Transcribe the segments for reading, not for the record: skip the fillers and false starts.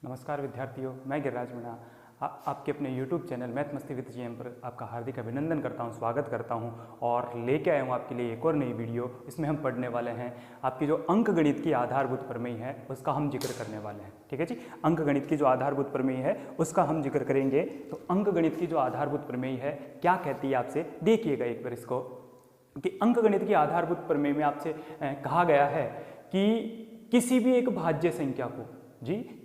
नमस्कार विद्यार्थियों, मैं गिरिराज मीणा आपके अपने YouTube चैनल मैथ मस्ती विद जीएम पर आपका हार्दिक अभिनंदन करता हूं, स्वागत करता हूं और लेके आया हूं आपके लिए एक और नई वीडियो। इसमें हम पढ़ने वाले हैं आपकी जो अंक गणित की आधारभूत प्रमेय है उसका हम जिक्र करने वाले हैं। ठीक है जी, अंक गणित की जो आधारभूत प्रमेय है उसका हम जिक्र करेंगे। तो अंक गणित की जो आधारभूत प्रमेय है क्या कहती है आपसे, देखिएगा एक बार इसको कि अंक गणित की आधारभूत प्रमेय में आपसे कहा गया है कि किसी भी एक भाज्य संख्या को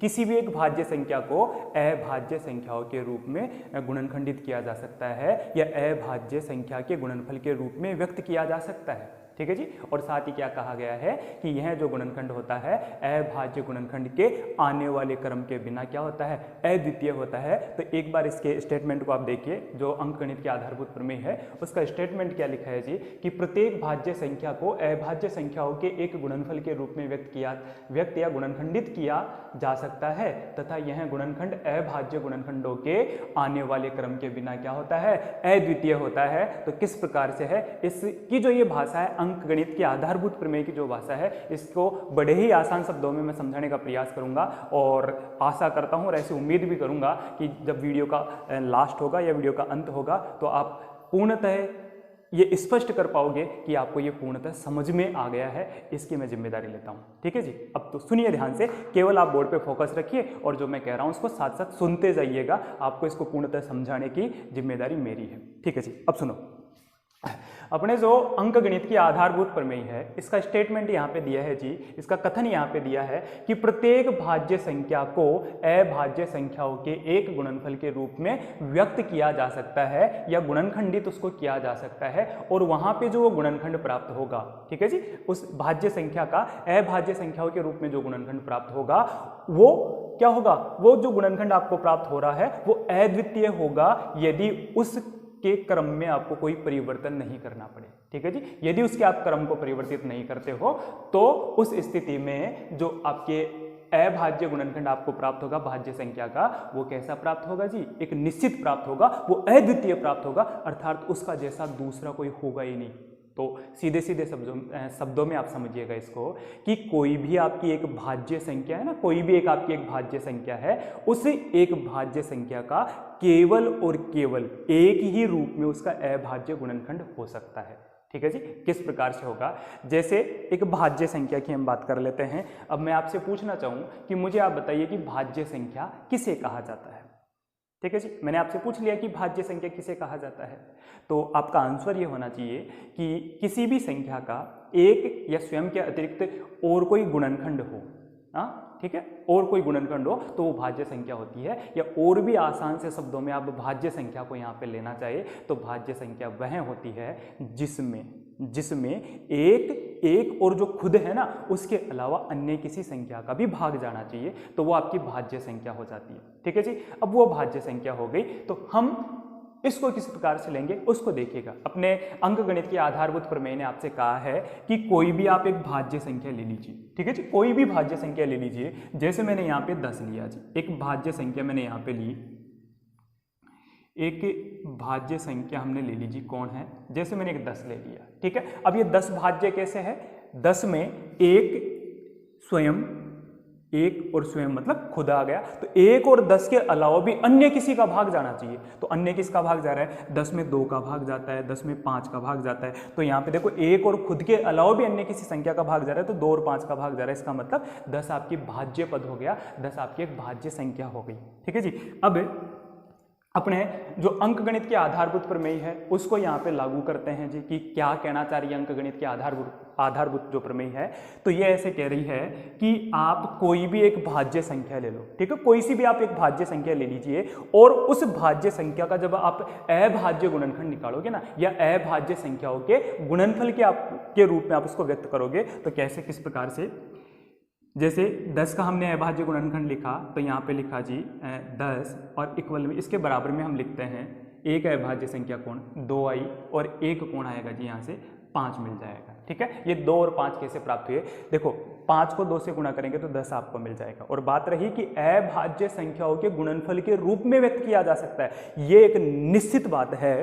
किसी भी एक भाज्य संख्या को अभाज्य संख्याओं के रूप में गुणनखंडित किया जा सकता है या अभाज्य संख्या के गुणनफल के रूप में व्यक्त किया जा सकता है। ठीक है जी, और साथ ही क्या कहा गया है कि यह जो गुणनखंड होता है अभाज्य गुणनखंड के आने वाले क्रम के बिना क्या होता है, अद्वितीय होता है। तो एक बार इसके स्टेटमेंट को आप देखिए, जो अंकगणित की आधारभूत प्रमेय है उसका स्टेटमेंट क्या लिखा है जी कि प्रत्येक भाज्य संख्या को अभाज्य संख्याओं के एक गुणनफल के रूप में व्यक्त या गुणनखंडित किया जा सकता है तथा यह गुणनखंड अभाज्य गुणनखंडों के आने वाले क्रम के बिना क्या होता है, अद्वितीय होता है। तो किस प्रकार से है, इसकी जो ये भाषा है अंक गणित की आधारभूत प्रमेय की जो भाषा है इसको बड़े ही आसान शब्दों में मैं समझाने का प्रयास करूंगा और आशा करता हूं और ऐसी उम्मीद भी करूंगा कि जब वीडियो का लास्ट होगा या वीडियो का अंत होगा तो आप पूर्णतः ये स्पष्ट कर पाओगे कि आपको ये पूर्णतः समझ में आ गया है। इसकी मैं जिम्मेदारी लेता हूं। ठीक है जी, अब तो सुनिए ध्यान से, केवल आप बोर्ड पे फोकस रखिए और जो मैं कह रहा हूं उसको साथ साथ सुनते जाइएगा। आपको इसको पूर्णतः समझाने की जिम्मेदारी मेरी है। ठीक है जी, अब सुनो, अपने जो अंक गणित की आधारभूत प्रमेय है इसका स्टेटमेंट यहाँ पे दिया है जी, इसका कथन यहाँ पे दिया है कि प्रत्येक भाज्य संख्या को अभाज्य संख्याओं के एक गुणनफल के रूप में व्यक्त किया जा सकता है या गुणनखंडित उसको किया जा सकता है और वहां पे जो वो गुणनखंड प्राप्त होगा, ठीक है जी, उस भाज्य संख्या का अभाज्य संख्याओं के रूप में जो गुणनखंड प्राप्त होगा वो क्या होगा, वो जो गुणनखंड आपको प्राप्त हो रहा है वो अद्वितीय होगा यदि उस के क्रम में आपको कोई परिवर्तन नहीं करना पड़े। ठीक है जी, यदि उसके आप क्रम को परिवर्तित नहीं करते हो तो उस स्थिति में जो आपके अभाज्य गुणनखंड आपको प्राप्त होगा भाज्य संख्या का, वो कैसा प्राप्त होगा जी, एक निश्चित प्राप्त होगा, वो अद्वितीय प्राप्त होगा, अर्थात उसका जैसा दूसरा कोई होगा ही नहीं। तो सीधे सीधे शब्दों में आप समझिएगा इसको कि कोई भी आपकी एक भाज्य संख्या है ना, कोई भी एक आपकी एक भाज्य संख्या है, उस एक भाज्य संख्या का केवल और केवल एक ही रूप में उसका अभाज्य गुणनखंड हो सकता है। ठीक है जी, किस प्रकार से होगा, जैसे एक भाज्य संख्या की हम बात कर लेते हैं। अब मैं आपसे पूछना चाहूं कि मुझे आप बताइए कि भाज्य संख्या किसे कहा जाता है। ठीक है जी, मैंने आपसे पूछ लिया कि भाज्य संख्या किसे कहा जाता है, तो आपका आंसर ये होना चाहिए कि किसी भी संख्या का एक या स्वयं के अतिरिक्त और कोई गुणनखंड हो। ठीक है, और कोई गुणनखंड हो तो वो भाज्य संख्या होती है। या और भी आसान से शब्दों में आप भाज्य संख्या को यहाँ पे लेना चाहिए तो भाज्य संख्या वह होती है जिसमें एक और जो खुद है ना उसके अलावा अन्य किसी संख्या का भी भाग जाना चाहिए, तो वो आपकी भाज्य संख्या हो जाती है। ठीक है जी, अब वो भाज्य संख्या हो गई तो हम इसको किस प्रकार से लेंगे उसको देखिएगा। अपने अंकगणित की आधारभूत प्रमेय ने आपसे कहा है कि कोई भी आप एक भाज्य संख्या ले लीजिए। ठीक है जी, कोई भी भाज्य संख्या ले लीजिए। जैसे मैंने यहाँ पे 10 लिया जी, एक भाज्य संख्या मैंने यहाँ पे ली, एक भाज्य संख्या हमने ले लीजिए, कौन है, जैसे मैंने एक 10 ले लिया। ठीक है, अब ये 10 भाज्य कैसे है, 10 में एक और स्वयं मतलब खुद आ गया, तो 1 और 10 के अलावा भी अन्य किसी का भाग जाना चाहिए। तो अन्य किसका भाग जा रहा है, 10 में 2 का भाग जाता है, 10 में 5 का भाग जाता है। तो यहाँ पे देखो 1 और खुद के अलावा भी अन्य किसी संख्या का भाग जा रहा है, तो 2 और 5 का भाग जा रहा है। इसका मतलब 10 आपकी भाज्य पद हो गया, 10 आपकी एक भाज्य संख्या हो गई। ठीक है जी, अब अपने जो अंकगणित की आधारभूत प्रमेय है उसको यहाँ पे लागू करते हैं जी कि क्या कहना चाह रही है अंकगणित की आधारभूत जो प्रमेय है। तो ये ऐसे कह रही है कि आप कोई भी एक भाज्य संख्या ले लो। ठीक है, कोई सी भी आप एक भाज्य संख्या ले लीजिए और उस भाज्य संख्या का जब आप अभाज्य गुणनखंड निकालोगे ना या अभाज्य संख्याओं के गुणनफल के रूप में आप उसको व्यक्त करोगे तो कैसे, किस प्रकार से, जैसे 10 का हमने अभाज्य गुणनखंड लिखा तो यहाँ पे लिखा जी 10 और इक्वल में इसके बराबर में हम लिखते हैं एक अभाज्य संख्या कोण 2 आई और एक कोण आएगा जी यहाँ से 5 मिल जाएगा। ठीक है, ये 2 और 5 कैसे प्राप्त हुए, देखो 5 को 2 से गुणा करेंगे तो 10 आपको मिल जाएगा। और बात रही कि अभाज्य संख्याओं के गुणनफल के रूप में व्यक्त किया जा सकता है। ये एक निश्चित बात है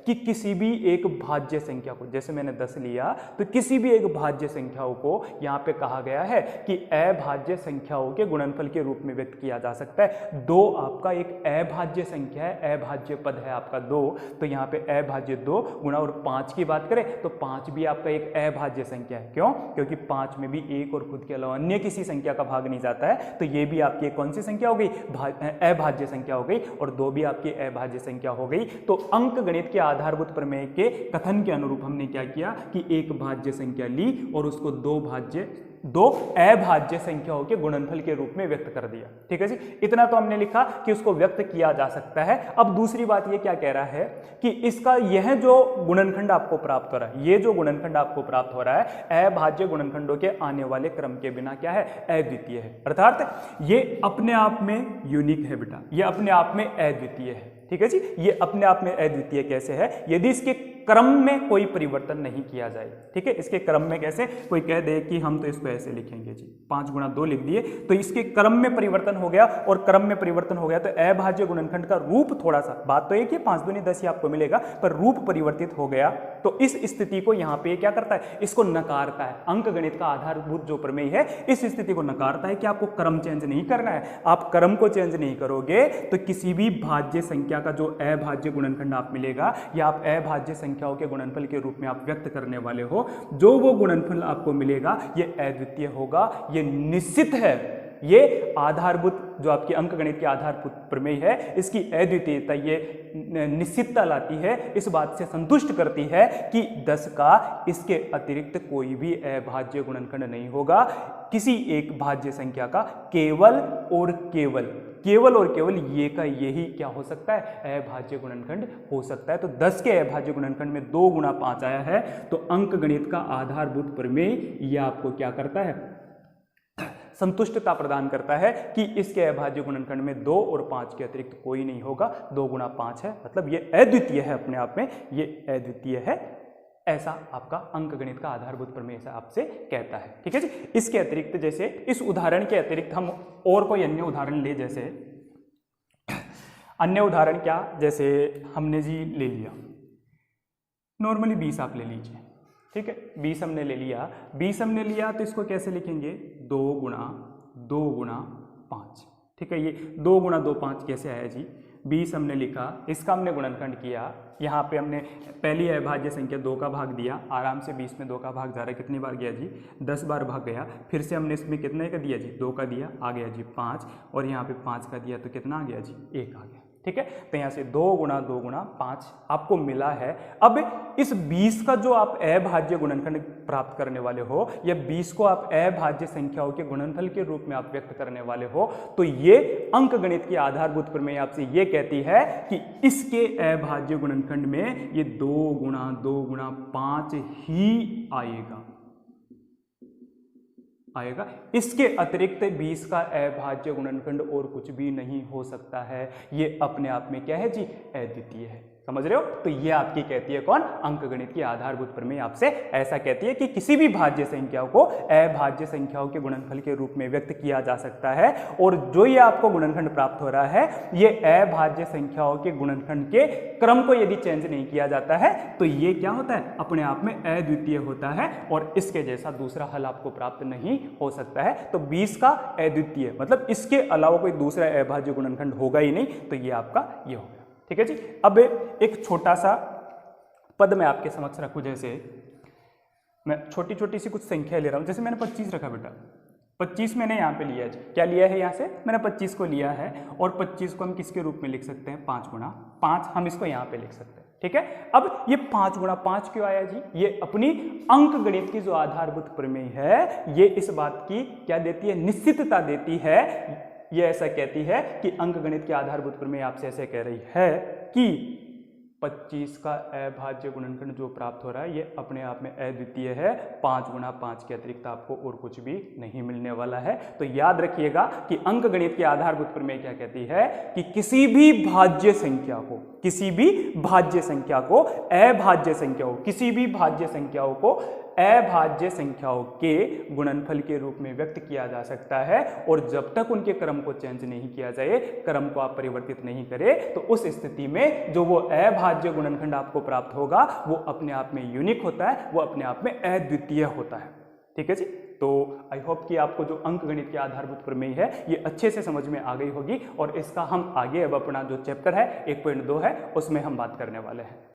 कि किसी भी एक भाज्य संख्या को, जैसे मैंने 10 लिया, तो किसी भी एक भाज्य संख्याओं को यहाँ पे कहा गया है कि अभाज्य संख्याओं के गुणनफल के रूप में व्यक्त किया जा सकता है। 2 आपका एक अभाज्य संख्या है, अभाज्य पद है आपका 2, तो यहाँ पे अभाज्य 2 गुणा, और 5 की बात करें तो 5 भी आपका एक अभाज्य संख्या है। क्यों? क्योंकि 5 में भी 1 और खुद के अलावा अन्य किसी संख्या का भाग नहीं जाता है, तो ये भी आपकी कौन सी संख्या हो गई? अभाज्य संख्या हो गई, और 2 भी आपकी अभाज्य संख्या हो गई। तो अंक गणित के आधारभूत प्रमेय के कथन के अनुरूप हमने क्या किया कि एक भाज्य संख्या ली और उसको दो अभाज्य संख्याओं के गुणनफल के रूप में व्यक्त कर दिया। ठीक है जी, इतना तो हमने लिखा कि उसको व्यक्त किया जा सकता है। अब दूसरी बात ये क्या कह रहा है कि इसका यह जो गुणनखंड आपको प्राप्त हो रहा है, ये जो गुणनखंड आपको प्राप्त हो रहा है अभाज्य गुणनखंडों के आने वाले क्रम के बिना क्या है? अद्वितीय है। अर्थात ये अपने आप में यूनिक है बेटा, ये अपने आप में अद्वितीय है। ठीक है जी, ये अपने आप में अद्वितीय कैसे है? यदि इसके क्रम में कोई परिवर्तन नहीं किया जाए। ठीक है, इसके क्रम में कैसे? कोई कह दे कि हम तो इसको ऐसे लिखेंगे जी, 5 गुणा 2 लिख दिए, तो इसके क्रम में परिवर्तन हो गया, और क्रम में परिवर्तन हो गया तो अभाज्य गुणनखंड का रूप थोड़ा सा, बात तो एक ही 5 दूनी 10 ही आपको मिलेगा, पर रूप परिवर्तित हो गया, तो इस स्थिति को यहाँ पे क्या करता है? इसको नकारता है। अंक गणित का आधारभूत जो प्रमेय है इस स्थिति को नकारता है कि आपको क्रम चेंज नहीं करना है। आप क्रम को चेंज नहीं करोगे तो किसी भी भाज्य संख्या का जो अभाज्य गुणनखंड आप मिलेगा, या आप अभाज्य संख्याओं के गुणनफल के रूप में आप व्यक्त करने वाले हो, जो वो गुणनफल आपको मिलेगा ये अद्वितीय होगा। ये निश्चित है, ये आधारभूत जो आपकी अंकगणित के आधारभूत प्रमेय है इसकी अद्वितीयता ये निश्चितता लाती है, इस बात से संतुष्ट करती है कि 10 का इसके अतिरिक्त कोई भी अभाज्य गुणनखंड नहीं होगा। किसी एक भाज्य संख्या का केवल और केवल ये का यही क्या हो सकता है? अभाज्य गुणनखंड हो सकता है। तो 10 के अभाज्य गुणनखंड में 2 गुणा 5 आया है, तो अंकगणित का आधारभूत प्रमेय ये आपको क्या करता है? संतुष्टता प्रदान करता है कि इसके अभाज्य गुणनखंड में 2 और 5 के अतिरिक्त कोई नहीं होगा। 2 गुणा 5 है, मतलब ये अद्वितीय है, अपने आप में ये अद्वितीय है। ऐसा आपका अंकगणित का आधारभूत प्रमेय से आपसे कहता है। ठीक है जी, इसके अतिरिक्त जैसे इस उदाहरण के अतिरिक्त हम और कोई अन्य उदाहरण ले, जैसे अन्य उदाहरण क्या, जैसे हमने जी ले लिया नॉर्मली 20 आप ले लीजिए। ठीक है, 20 हमने ले लिया, 20 हमने लिया तो इसको कैसे लिखेंगे? 2 गुणा 5। ठीक है, ये 2 गुणा 2 5 कैसे आया जी? 20 हमने लिखा, इसका हमने गुणनखंड किया, यहाँ पे हमने पहली अभाज्य संख्या 2 का भाग दिया, आराम से 20 में 2 का भाग जा रहा है, कितनी बार गया जी? 10 बार भाग गया। फिर से हमने इसमें कितने का दिया जी? 2 का दिया, आ गया जी 5, और यहाँ पे 5 का दिया तो कितना आ गया जी? 1 आ गया। ठीक है, तो यहाँ से 2 गुणा 5 आपको मिला है। अब इस 20 का जो आप अभाज्य गुणनखंड प्राप्त करने वाले हो, या 20 को आप अभाज्य संख्याओं के गुणनफल के रूप में आप व्यक्त करने वाले हो, तो ये अंकगणित की आधारभूत प्रमेय आपसे ये कहती है कि इसके अभाज्य गुणनखंड में ये 2 गुणा 5 ही आएगा। इसके अतिरिक्त 20 का अभाज्य गुणनखंड और कुछ भी नहीं हो सकता है। ये अपने आप में क्या है जी? अद्वितीय है। समझ रहे हो? तो ये आपकी कहती है कौन? अंकगणित की आधारभूत प्रमेय आपसे ऐसा कहती है कि किसी भी भाज्य संख्याओं को अभाज्य संख्याओं के गुणनफल के रूप में व्यक्त किया जा सकता है, और जो ये आपको गुणनखंड प्राप्त हो रहा है ये अभाज्य संख्याओं के गुणनखंड के क्रम को यदि चेंज नहीं किया जाता है तो ये क्या होता है? अपने आप में अद्वितीय होता है, और इसके जैसा दूसरा हल आपको प्राप्त नहीं हो सकता है। तो 20 का अद्वितीय मतलब इसके अलावा कोई दूसरा अभाज्य गुणनखंड होगा ही नहीं, तो ये आपका ये होगा। ठीक है जी, अब एक छोटा सा पद मैं आपके समक्ष रखूं, जैसे मैं छोटी छोटी सी कुछ संख्या ले रहा हूं, जैसे मैंने 25 रखा बेटा, 25 मैंने यहाँ पे लिया है। क्या लिया है? यहाँ से मैंने 25 को लिया है, और 25 को हम किसके रूप में लिख सकते हैं? 5 गुणा 5 हम इसको यहाँ पे लिख सकते हैं। ठीक है, अब ये 5 गुणा 5 क्यों आया जी? ये अपनी अंकगणित की जो आधारभूत प्रमेय है ये इस बात की क्या देती है? निश्चितता देती है। ये ऐसा कहती है कि अंकगणित के आधारभूत प्रमेय आपसे ऐसे कह रही है कि 25 का अभाज्य गुणनखंड जो प्राप्त हो रहा है ये अपने आप में अद्वितीय है। 5 गुणा 5 के अतिरिक्त आपको और कुछ भी नहीं मिलने वाला है। तो याद रखिएगा कि अंकगणित के आधारभूत प्रमेय क्या कहती है कि किसी भी भाज्य संख्या को अभाज्य संख्याओं को अभाज्य संख्याओं के गुणनफल के रूप में व्यक्त किया जा सकता है। और जब तक उनके क्रम को चेंज नहीं किया जाए, क्रम को आप परिवर्तित नहीं करें, तो उस स्थिति में जो वो अभाज्य गुणनखंड आपको प्राप्त होगा वो अपने आप में यूनिक होता है, वो अपने आप में अद्वितीय होता है। ठीक है जी। तो आई होप कि आपको जो अंकगणित की आधारभूत प्रमेय है ये अच्छे से समझ में आ गई होगी, और इसका हम आगे अब अपना जो चैप्टर है 1.2 है उसमें हम बात करने वाले हैं।